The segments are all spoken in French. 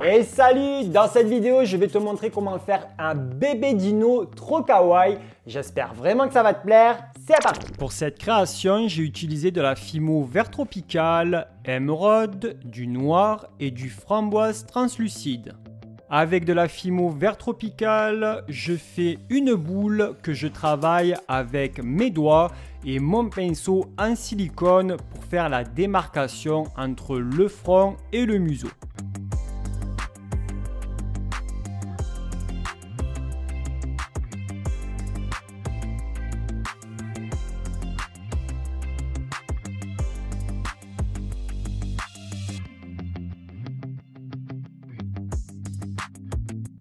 Et salut! Dans cette vidéo, je vais te montrer comment faire un bébé dino trop kawaii. J'espère vraiment que ça va te plaire. C'est parti! Pour cette création, j'ai utilisé de la Fimo vert tropical, émeraude, du noir et du framboise translucide. Avec de la Fimo vert tropical, je fais une boule que je travaille avec mes doigts et mon pinceau en silicone pour faire la démarcation entre le front et le museau.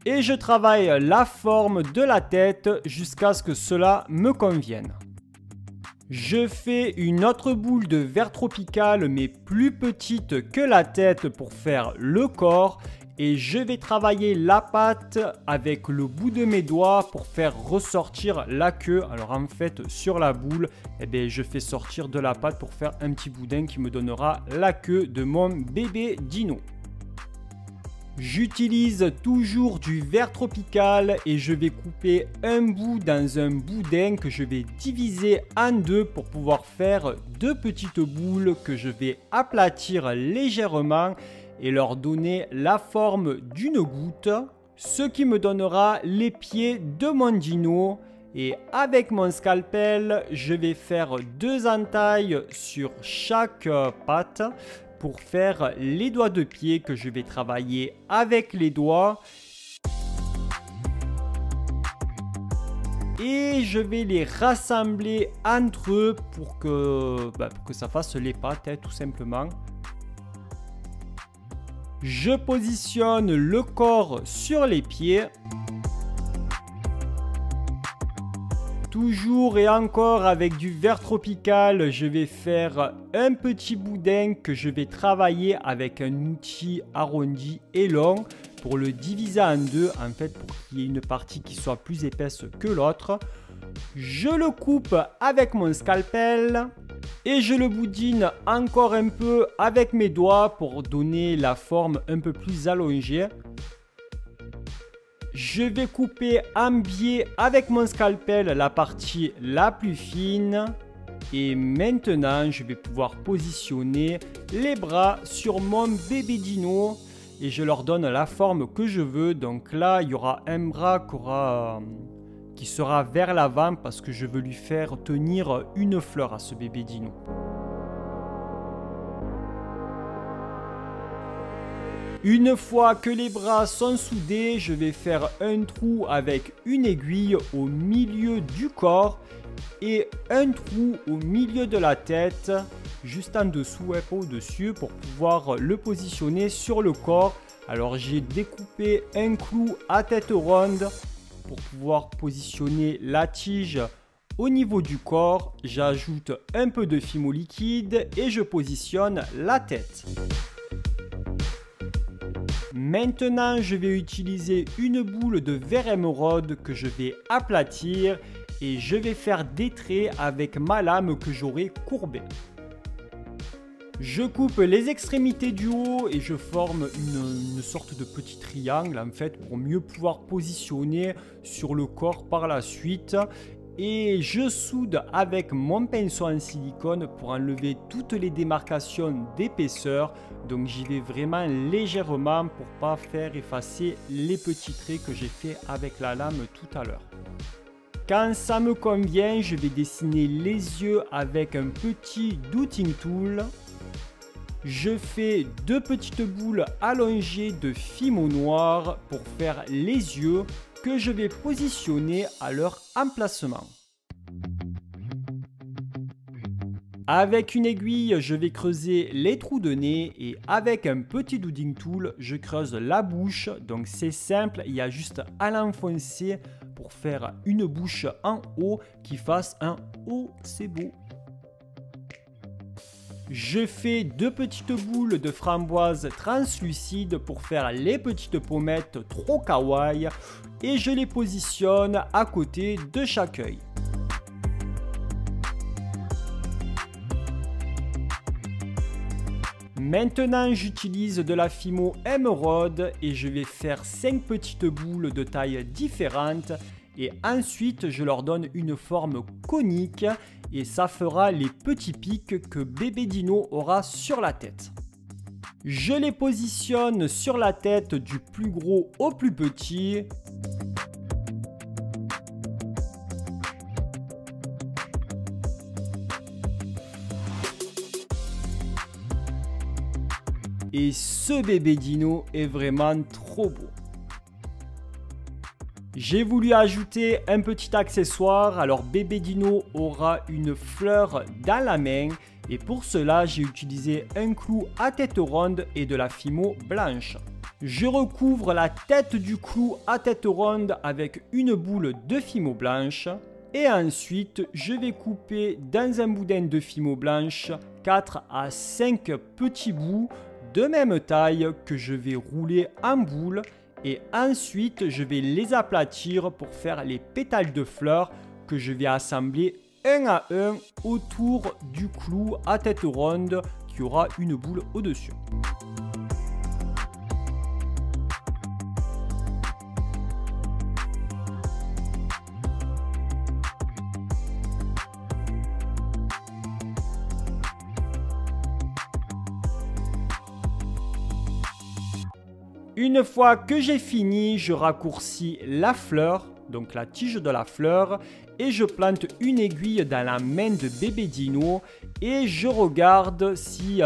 Et je travaille la forme de la tête jusqu'à ce que cela me convienne. Je fais une autre boule de vert tropical mais plus petite que la tête pour faire le corps. Et je vais travailler la patte avec le bout de mes doigts pour faire ressortir la queue. Alors en fait sur la boule, je fais sortir de la pâte pour faire un petit boudin qui me donnera la queue de mon bébé dino. J'utilise toujours du vert tropical et je vais couper un bout dans un boudin que je vais diviser en deux pour pouvoir faire deux petites boules que je vais aplatir légèrement et leur donner la forme d'une goutte, ce qui me donnera les pieds de mon dino. Et avec mon scalpel, je vais faire deux entailles sur chaque patte pour faire les doigts de pied que je vais travailler avec les doigts. Et je vais les rassembler entre eux pour que ça fasse les pattes, tout simplement. Je positionne le corps sur les pieds. Toujours et encore avec du vert tropical, je vais faire un petit boudin que je vais travailler avec un outil arrondi et long pour le diviser en deux, en fait pour qu'il y ait une partie qui soit plus épaisse que l'autre. Je le coupe avec mon scalpel et je le boudine encore un peu avec mes doigts pour donner la forme un peu plus allongée. Je vais couper en biais avec mon scalpel la partie la plus fine. Et maintenant, je vais pouvoir positionner les bras sur mon bébé dino. Et je leur donne la forme que je veux. Donc là, il y aura un bras qui sera vers l'avant parce que je veux lui faire tenir une fleur à ce bébé dino. Une fois que les bras sont soudés, je vais faire un trou avec une aiguille au milieu du corps et un trou au milieu de la tête, juste en dessous et pas au-dessus pour pouvoir le positionner sur le corps. Alors j'ai découpé un clou à tête ronde pour pouvoir positionner la tige au niveau du corps. J'ajoute un peu de Fimo liquide et je positionne la tête. Maintenant, je vais utiliser une boule de verre émeraude que je vais aplatir et je vais faire des traits avec ma lame que j'aurai courbée. Je coupe les extrémités du haut et je forme une sorte de petit triangle en fait pour mieux pouvoir positionner sur le corps par la suite. Et je soude avec mon pinceau en silicone pour enlever toutes les démarcations d'épaisseur. Donc j'y vais vraiment légèrement pour ne pas faire effacer les petits traits que j'ai fait avec la lame tout à l'heure. Quand ça me convient, je vais dessiner les yeux avec un petit dotting tool. Je fais deux petites boules allongées de Fimo noir pour faire les yeux que je vais positionner à leur emplacement. Avec une aiguille, je vais creuser les trous de nez et avec un petit dotting tool, je creuse la bouche. Donc c'est simple, il y a juste à l'enfoncer pour faire une bouche en haut qui fasse un O, c'est beau. Je fais deux petites boules de framboise translucide pour faire les petites pommettes trop kawaii et je les positionne à côté de chaque œil. Maintenant, j'utilise de la Fimo émeraude et je vais faire 5 petites boules de taille différentes. Et ensuite, je leur donne une forme conique et ça fera les petits pics que bébé dino aura sur la tête. Je les positionne sur la tête du plus gros au plus petit. Et ce bébé dino est vraiment trop beau. J'ai voulu ajouter un petit accessoire, alors bébé dino aura une fleur dans la main et pour cela j'ai utilisé un clou à tête ronde et de la Fimo blanche. Je recouvre la tête du clou à tête ronde avec une boule de Fimo blanche et ensuite je vais couper dans un boudin de Fimo blanche 4 à 5 petits bouts de même taille que je vais rouler en boule et ensuite je vais les aplatir pour faire les pétales de fleurs que je vais assembler un à un autour du clou à tête ronde qui aura une boule au-dessus. Une fois que j'ai fini, je raccourcis la fleur, donc la tige de la fleur, et je plante une aiguille dans la main de bébé dino et je regarde si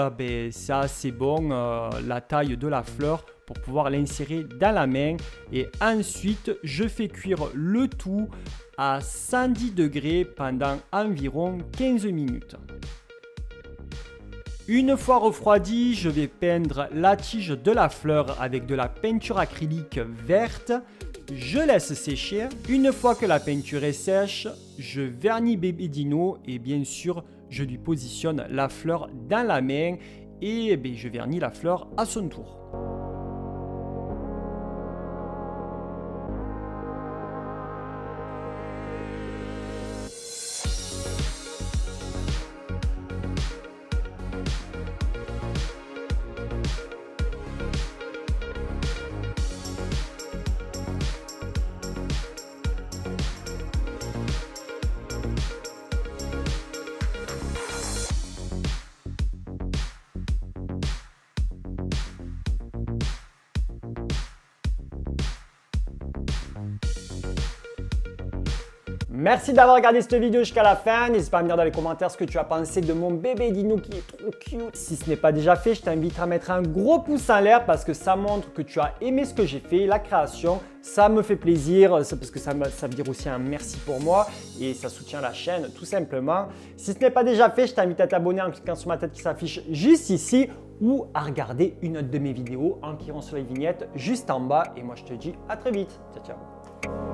c'est assez bon la taille de la fleur pour pouvoir l'insérer dans la main. Et ensuite, je fais cuire le tout à 110 degrés pendant environ 15 minutes. Une fois refroidi, je vais peindre la tige de la fleur avec de la peinture acrylique verte. Je laisse sécher. Une fois que la peinture est sèche, je vernis bébé dino et bien sûr, je lui positionne la fleur dans la main et je vernis la fleur à son tour. Merci d'avoir regardé cette vidéo jusqu'à la fin. N'hésite pas à me dire dans les commentaires ce que tu as pensé de mon bébé dino qui est trop cute. Si ce n'est pas déjà fait, je t'invite à mettre un gros pouce en l'air parce que ça montre que tu as aimé ce que j'ai fait, la création. Ça me fait plaisir parce que ça veut dire aussi un merci pour moi et ça soutient la chaîne tout simplement. Si ce n'est pas déjà fait, je t'invite à t'abonner en cliquant sur ma tête qui s'affiche juste ici ou à regarder une autre de mes vidéos en cliquant sur les vignettes juste en bas. Et moi, je te dis à très vite. Ciao, ciao.